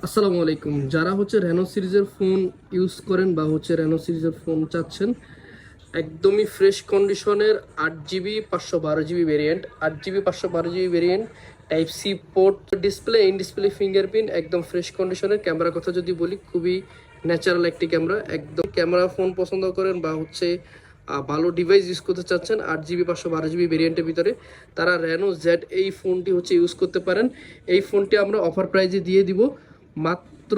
আসসালামু আলাইকুম। যারা রেনো সিরিজের ফোন ইউজ করেন বা রেনো সিরিজের ফোন চাচ্ছেন, একদমই ফ্রেশ কন্ডিশনের 8 GB 512 GB variant, 8 GB 512 GB variant, type C port, display in display fingerprint, একদম ফ্রেশ কন্ডিশনের। ক্যামেরার কথা যদি বলি, খুবই ন্যাচারাল একটি ক্যামেরা। একদম ক্যামেরা ফোন পছন্দ করেন বা ভালো ডিভাইস ইউজ করতে চাচ্ছেন 8 জিবি 512 জিবি ভেরিয়েন্টের ভিতরে, তারা রেনো জেড এই ফোনটি ইউজ করতে পারেন। এই ফোনটি আমরা অফার প্রাইজে দিয়ে দিব মাত্র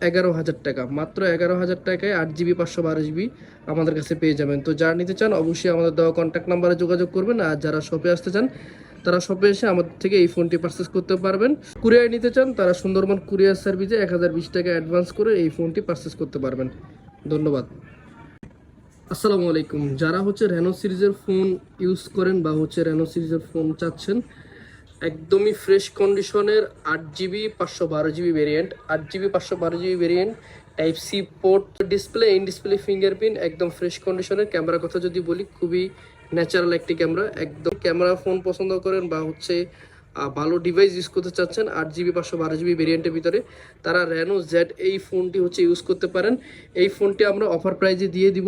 11,000 টাকা। মাত্র 11,000 টাকায় 8 জিবি 512 জিবি আমাদের কাছে পেয়ে যাবেন। তো যারা নিতে চান অবশ্যই আমাদের দেওয়া কন্ট্যাক্ট নাম্বারে যোগাযোগ করবেন। আর যারা শপে আসতে চান তারা শপে এসে আমাদের থেকে এই ফোনটি পারচেস করতে পারবেন। কুরিয়ার নিতে চান তারা সুন্দরবন কুরিয়ার সার্ভিসে 1020 টাকা অ্যাডভান্স করে এই ফোনটি পারচেস করতে পারবেন। ধন্যবাদ। আসসালামু আলাইকুম। যারা রেনো সিরিজের ফোন ইউজ করেন বা রেনো সিরিজের ফোন চাচ্ছেন, একদমই ফ্রেশ কন্ডিশনের 8 GB 512 GB variant, 8 GB 512 GB variant, type C port, display in display fingerprint, একদম ফ্রেশ কন্ডিশনের। ক্যামেরার কথা যদি বলি, খুবই ন্যাচারাল একটি ক্যামেরা। একদম ক্যামেরা ফোন পছন্দ করেন বা ভালো ডিভাইস ইউজ করতে চাচ্ছেন 8 জিবি 512 জিবি ভেরিয়েন্টের ভিতরে, তারা রেনো জেড এই ফোনটি ইউজ করতে পারেন। এই ফোনটি আমরা অফার প্রাইজে দিয়ে দিব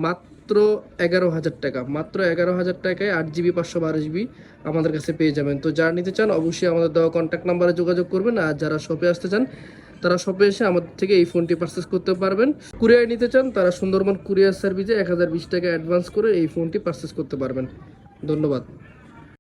মাত্র 11,000 টাকা। মাত্র 11,000 টাকায় 8 জিবি 512 জিবি আমাদের কাছে পেয়ে যাবেন। তো যারা নিতে চান অবশ্যই আমাদের দেওয়া কন্ট্যাক্ট নাম্বারে যোগাযোগ করবেন। আর যারা শপে আসতে চান তারা শপে এসে আমাদের থেকে এই ফোনটি পারচেস করতে পারবেন। কুরিয়ার নিতে চান তারা সুন্দরবন কুরিয়ার সার্ভিসে 1020 টাকা অ্যাডভান্স করে এই ফোনটি পারচেস করতে পারবেন। ধন্যবাদ।